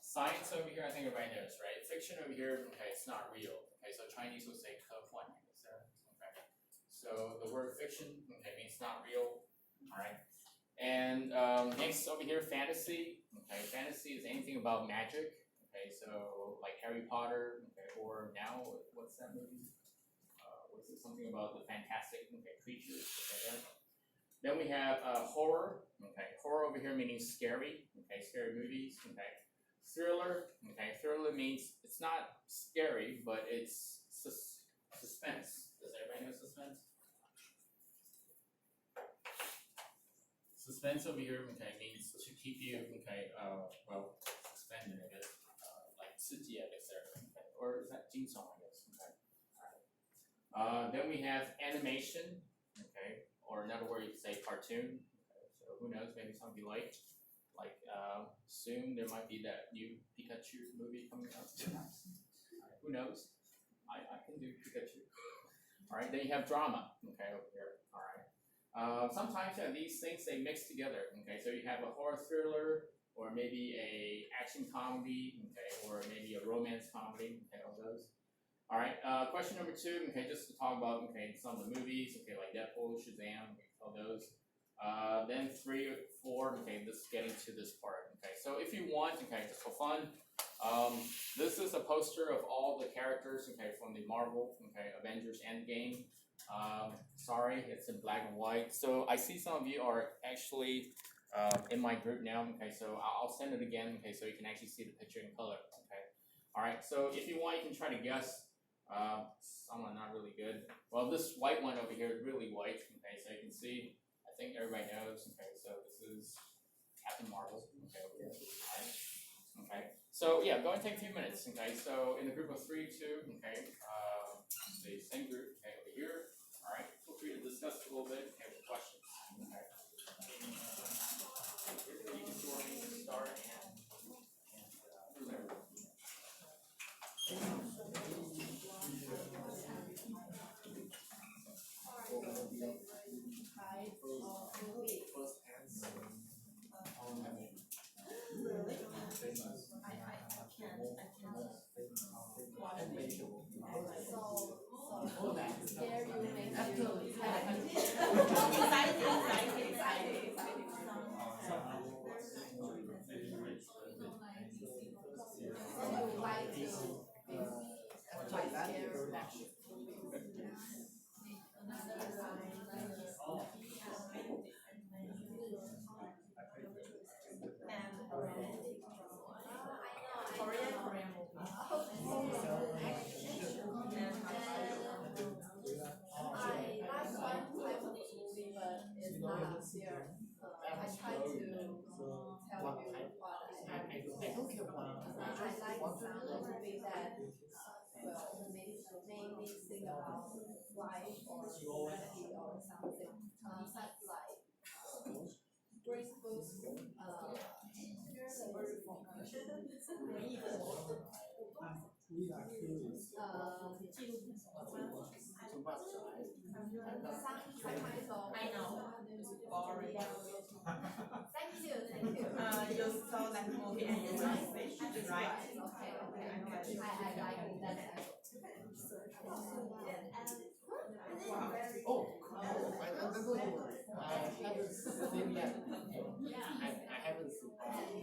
Science over here, I think everybody knows, right? Fiction over here, okay, it's not real, okay, so Chinese would say 科幻, okay. So the word fiction, okay, means not real, alright. And next over here, fantasy. Okay, fantasy is anything about magic. Okay, so like Harry Potter. Okay, or now what's that movie? What's it? Something about the fantastic creatures. Okay, then we have horror. Okay, horror over here meaning scary. Okay, scary movies. Okay, thriller. Okay, thriller means it's not scary, but it's suspense. Does everybody know suspense? Suspense over here, okay, means to keep you, okay, well, suspended, I guess, like 刺激, I guess there, okay, or is that 惊悚, I guess, okay, alright. Then we have animation, okay, or another word you could say cartoon, okay, so who knows, maybe some of you like, soon there might be that new Pikachu movie coming out, alright, who knows, I can do Pikachu, alright, then you have drama, okay, over here, alright. Sometimes these things they mix together. Okay, so you have a horror thriller, or maybe a action comedy, okay, or maybe a romance comedy. Okay, all those. All right. Question number 2. Okay, just to talk about some of the movies. Okay, like Deadpool, Shazam, all those. Then 3 or 4. Okay, just getting to this part. Okay, so if you want, okay, just for fun, this is a poster of all the characters. Okay, from the Marvel, Avengers Endgame. Sorry, it's in black and white. So I see some of you are actually in my group now. Okay, so I'll send it again. Okay, so you can actually see the picture in color. Okay, all right. So if you want, you can try to guess. Some are not really good. Well, this white one over here is really white. Okay, so you can see. I think everybody knows. Okay, so this is Captain Marvel. Okay, over here. All right. Okay. So yeah, go and take a few minutes. Okay, so in a group of 3, 2. Okay, the same group. Okay, over here. All right, feel free to discuss a little bit. Okay, with questions. Okay. You can start and whoever. like some movie that made me think about life or humanity or something. Such like Great Books, here's a word for We are curious. I know. Boring. Thank you. You saw that movie and you like it, right? Okay. I like that. Oh, I haven't seen yet. I haven't seen. I think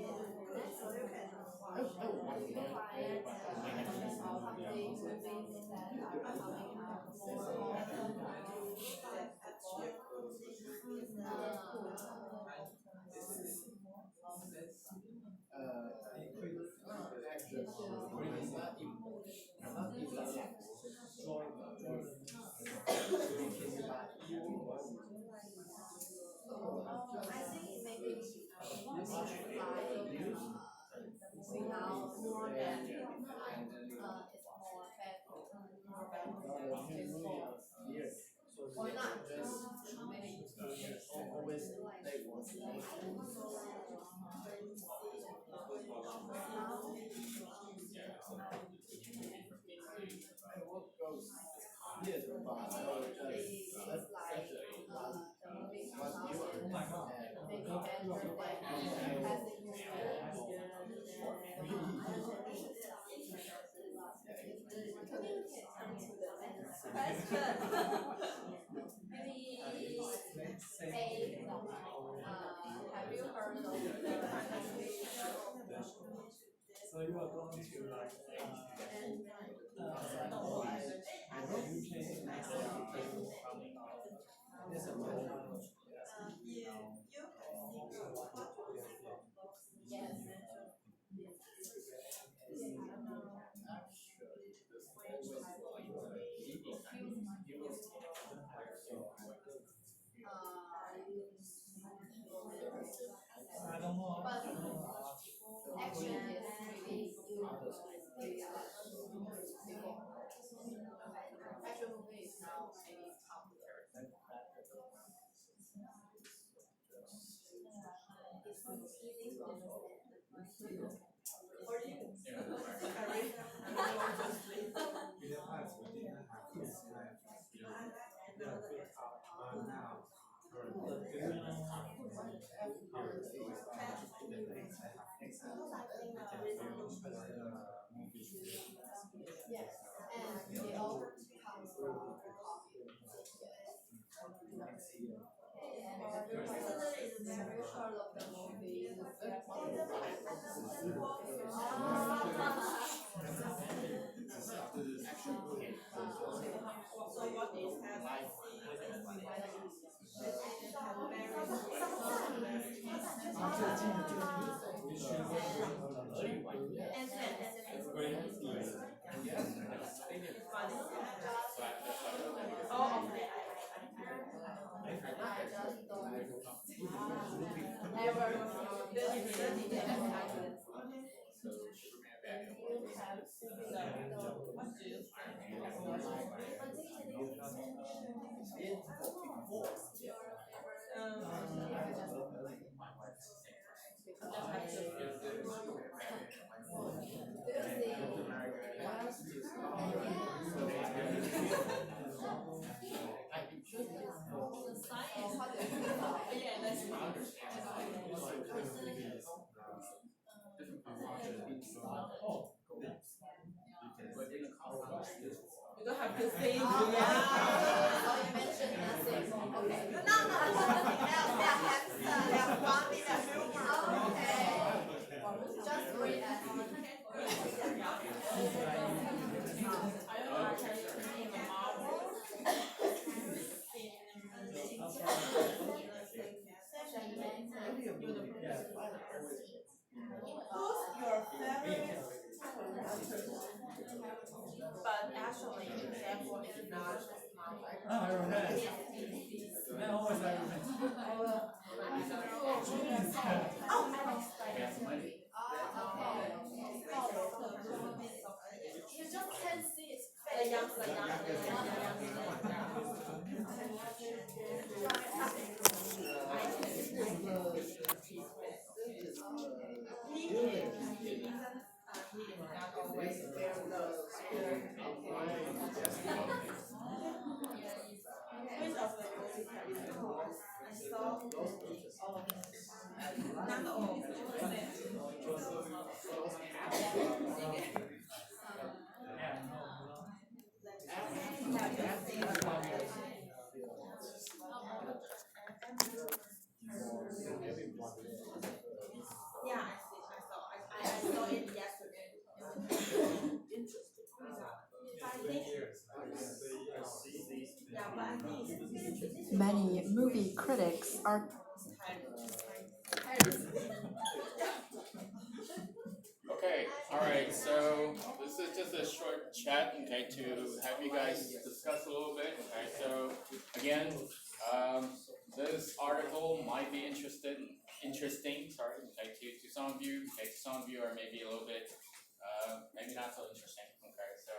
it may be now more than it's more bad or not. Maybe have you heard of the So you are going to like I don't know. action is really action movie is now maybe popular. Yes, and they all come from coffee. Personally, it's very part of the movie. So what is happening? You don't have to say Oh, you mentioned nothing. Okay. No. They're funny, they're humor. Okay. Just read it. Who's your favorite? But actually, example is not small. Oh, I remember. I always like Oh, I like Spider-Man. Oh, okay. He is not always very low. Which of the movies have you seen? I saw all of them. Not all. Yeah, I saw. I saw it yesterday. I think. Yeah, but I think Many movie critics are Okay, alright, so this is just a short chat, okay, to have you guys discuss a little bit, okay, so again, this article might be interesting, sorry, okay, to some of you, okay, to some of you are maybe a little bit, maybe not so interesting, okay, so,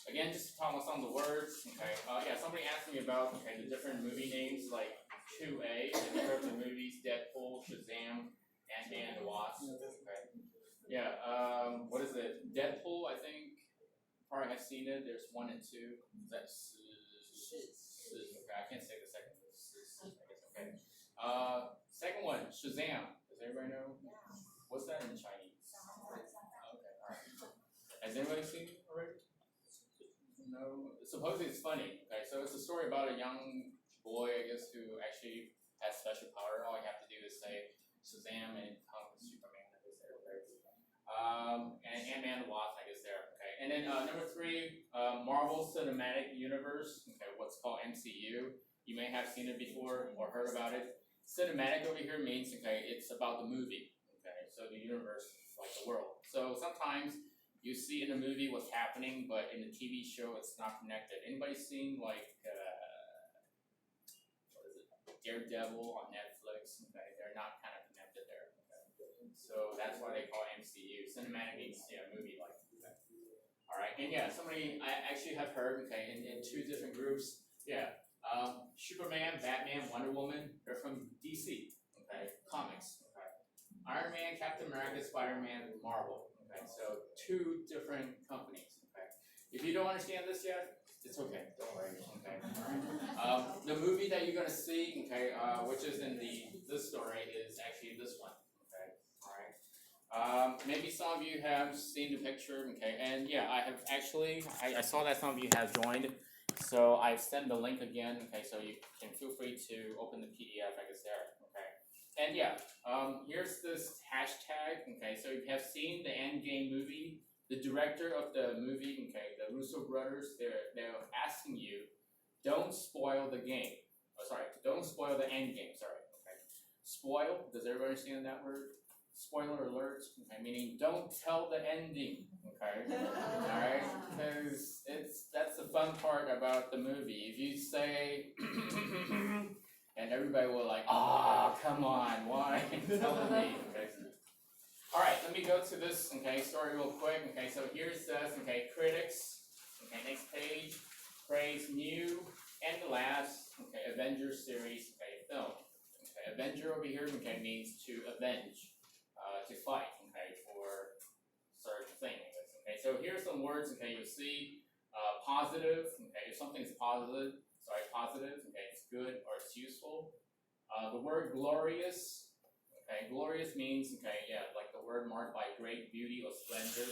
again, just to talk about some of the words, okay, yeah, somebody asked me about, okay, the different movie names, like 2A, have you heard of the movies Deadpool, Shazam, Ant-Man and the Wasp, okay, yeah, what is it, Deadpool, I think, probably have seen it, there's 1 and 2, that's, okay, I can't say the second one, I guess, okay, second one, Shazam, does everybody know? What's that in Chinese? Okay, alright. Has anybody seen it already? No? Supposedly it's funny, okay, so it's a story about a young boy, I guess, who actually has special power. All you have to do is say Shazam and comes Superman, I guess there, okay? And Ant-Man and the Wasp, I guess there, okay? And then number 3, Marvel Cinematic Universe, okay, what's called MCU. You may have seen it before or heard about it. Cinematic over here means, okay, it's about the movie, okay? So the universe, like the world. So sometimes you see in the movie what's happening, but in the TV show it's not connected. Anybody seen like what is it, Daredevil on Netflix? Okay, they're not kind of connected there. Okay. So that's why they call it MCU. Cinematic means movie like. Okay. All right, and yeah, somebody I actually have heard. Okay, in 2 different groups. Yeah, Superman, Batman, Wonder Woman. They're from DC. Okay, comics. Okay, Iron Man, Captain America, Spider-Man, Marvel. Okay, so 2 different companies. Okay, if you don't understand this yet, it's okay. Don't worry. Okay. The movie that you're gonna see, okay, which is in this story, is actually this one. Okay. All right. Maybe some of you have seen the picture. Okay, and yeah, I have actually. I saw that some of you have joined. So I've sent the link again. Okay, so you can feel free to open the PDF. I guess there. Okay. And yeah, here's this hashtag, okay, so if you have seen the Endgame movie, the director of the movie, okay, the Russo brothers, they're asking you, don't spoil the game. Oh, sorry, don't spoil the Endgame, sorry, okay. Spoil, does everybody understand that word? Spoiler alert, okay, meaning don't tell the ending, okay, alright, because that's the fun part about the movie. If you say, and everybody will like, come on, why? Tell me, okay. Alright, let me go to this, okay, story real quick. Okay, so here it says, okay, critics, okay, next page, praise new and the last, okay, Avengers series, okay, film. Okay, Avenger over here, okay, means to avenge, to fight, okay, for certain things. Okay, so here's some words, okay, you'll see, positive, okay, if something is positive, okay, it's good or it's useful. The word glorious, okay, glorious means, okay, yeah, like the word marked by great beauty or splendor.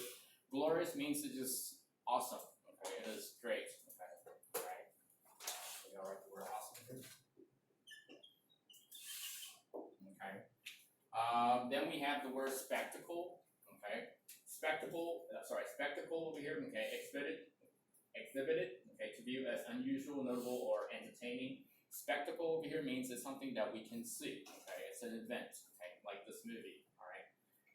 Glorious means it's just awesome, okay, it is great, okay, alright. We all write the word awesome here. Okay. Then we have the word spectacle, okay. Spectacle over here, okay, exhibited, okay, to view as unusual, notable, or entertaining. Spectacle over here means it's something that we can see, okay, it's an event, okay, like this movie, alright.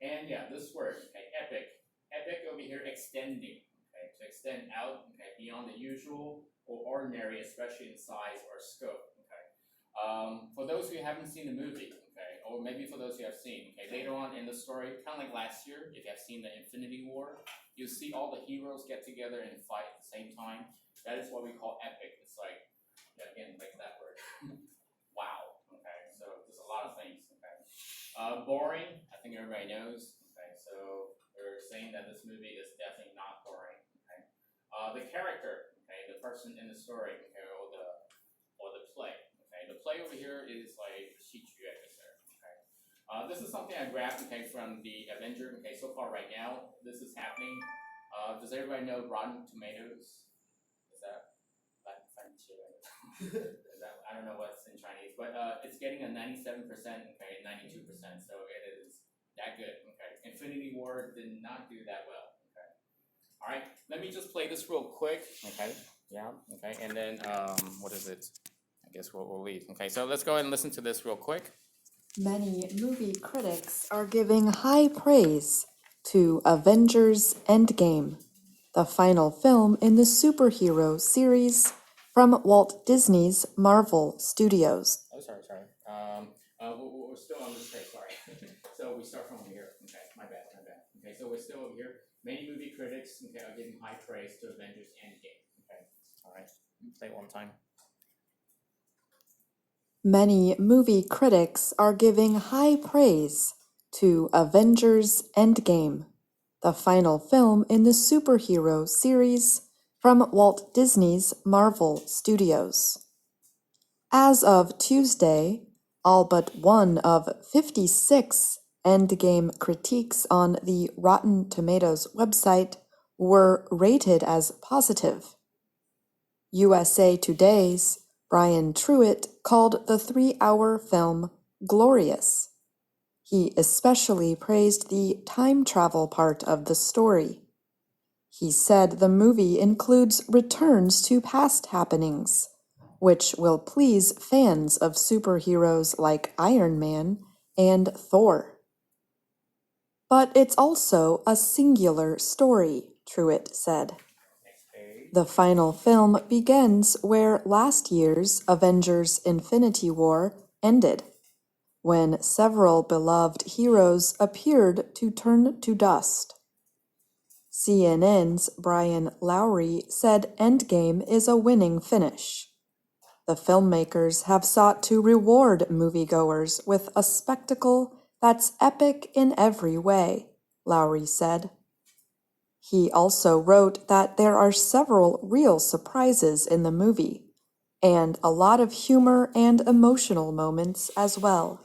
And yeah, this word, okay, epic. Epic over here, extending, okay, to extend out, okay, beyond the usual or ordinary, especially in size or scope, okay. For those who haven't seen the movie, okay, or maybe for those who have seen, okay, later on in the story, kind of like last year, if you have seen the Infinity War, you see all the heroes get together and fight at the same time. That is what we call epic. It's like, again, like that word. Wow. Okay, so there's a lot of things. Okay. Boring, I think everybody knows. Okay, so they're saying that this movie is definitely not boring. Okay, the character, okay, the person in the story, okay, or the play. Okay, the play over here is like Shichu, I guess there. Okay, this is something I grabbed, okay, from the Avenger. Okay, so far right now, this is happening. Does everybody know Rotten Tomatoes? Is that is that, I don't know what's in Chinese, but it's getting a 97%, okay, 92%, so it is that good, okay. Infinity War did not do that well, okay. All right, let me just play this real quick, okay, yeah, okay, and then, what is it? I guess we'll leave, okay, so let's go ahead and listen to this real quick. Many movie critics are giving high praise to Avengers Endgame, the final film in the superhero series from Walt Disney's Marvel Studios. Oh, sorry. We're still on this page, sorry. So we start from here. Okay, my bad. Okay, so we're still over here. Many movie critics, okay, are giving high praise to Avengers Endgame. Okay, all right. Play it one time. Many movie critics are giving high praise to Avengers Endgame, the final film in the superhero series from Walt Disney's Marvel Studios. As of Tuesday, all but one of 56 Endgame critiques on the Rotten Tomatoes website were rated as positive. USA Today's Brian Truitt called the 3-hour film glorious. He especially praised the time travel part of the story. He said the movie includes returns to past happenings, which will please fans of superheroes like Iron Man and Thor. But it's also a singular story, Truitt said. The final film begins where last year's Avengers Infinity War ended, when several beloved heroes appeared to turn to dust. CNN's Brian Lowry said Endgame is a winning finish. The filmmakers have sought to reward moviegoers with a spectacle that's epic in every way, Lowry said. He also wrote that there are several real surprises in the movie, and a lot of humor and emotional moments as well.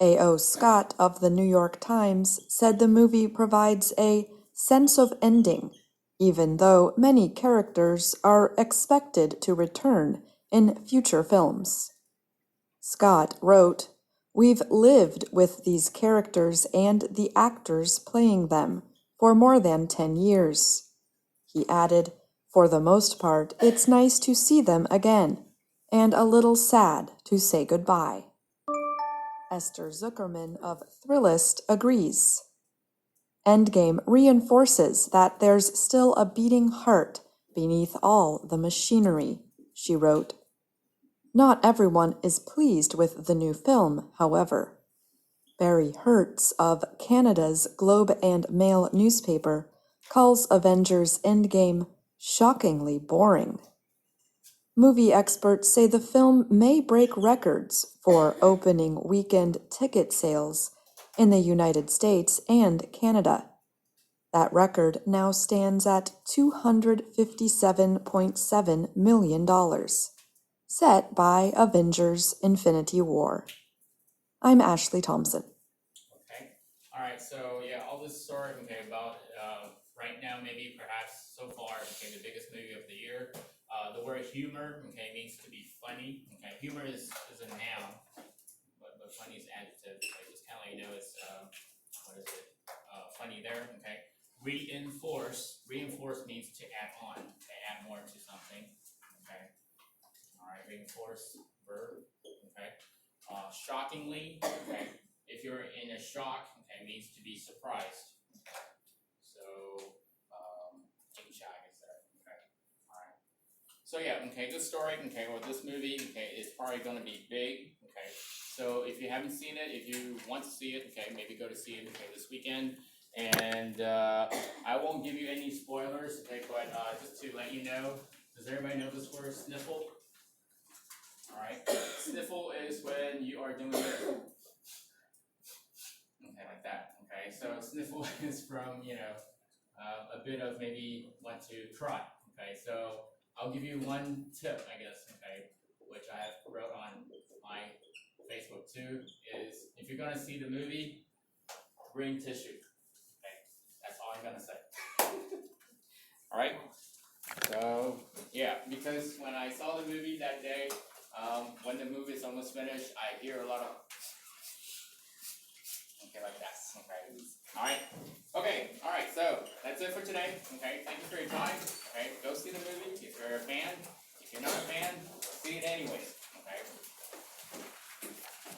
A.O. Scott of the New York Times said the movie provides a sense of ending, even though many characters are expected to return in future films. Scott wrote, "We've lived with these characters and the actors playing them for more than 10 years. He added, "For the most part, it's nice to see them again, and a little sad to say goodbye." Esther Zuckerman of Thrillist agrees. Endgame reinforces that there's still a beating heart beneath all the machinery, she wrote. Not everyone is pleased with the new film, however. Barry Hertz of Canada's Globe and Mail newspaper calls Avengers Endgame shockingly boring. Movie experts say the film may break records for opening weekend ticket sales in the United States and Canada. That record now stands at $257.7 million, set by Avengers Infinity War. I'm Ashley Thompson. Okay. All right. So yeah, all this story, okay, about right now, maybe perhaps so far, okay, the biggest movie of the year. The word humor, okay, means to be funny. Okay, humor is a noun, but funny is adjective. Okay, just kind of let you know it's what is it? Funny there. Okay. Reinforce means to add on, to add more to something. Okay. All right. Reinforce verb. Okay. Shockingly. Okay. If you're in a shock, okay, means to be surprised. So, in shock is there. Okay. All right. So yeah, okay, this story, okay, well, this movie, okay, is probably going to be big. Okay. So if you haven't seen it, if you want to see it, okay, maybe go to see it, okay, this weekend. And I won't give you any spoilers, okay, but just to let you know, does everybody know this word, sniffle? All right. Sniffle is when you are doing this. sniffle is from, a bit of maybe want to cry. Okay, so I'll give you one tip, I guess, okay, which I wrote on my Facebook too, is if you're gonna see the movie, bring tissue. Okay, that's all I'm gonna say. All right. So yeah, because when I saw the movie that day, when the movie is almost finished, I hear a lot of like that. Okay. All right. Okay. All right. So that's it for today. Okay. Thank you for your time. Okay. Go see the movie if you're a fan. If you're not a fan, see it anyways. Okay.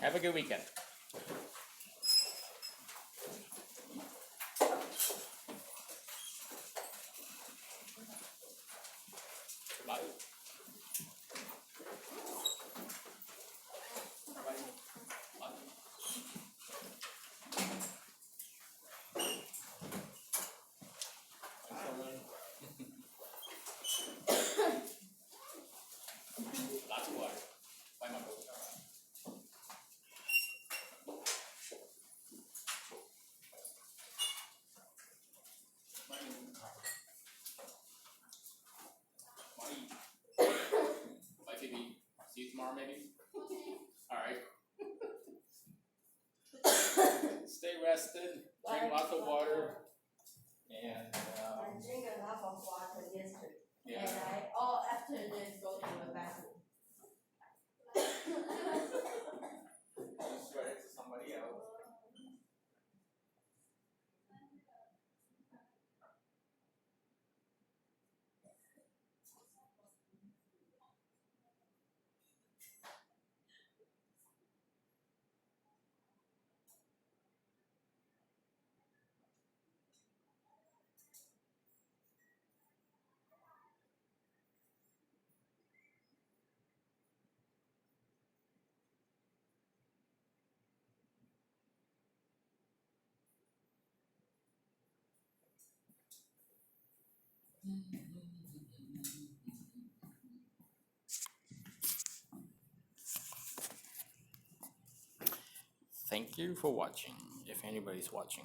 Have a good weekend. Bye. Lots of water. Bye, my boy. Bye, Phoebe. See you tomorrow, maybe? All right. Stay rested. Drink lots of water. And I drink enough of water yesterday, yeah. and after this go to the bathroom. Just sweat it to somebody else. Thank you for watching, if anybody's watching.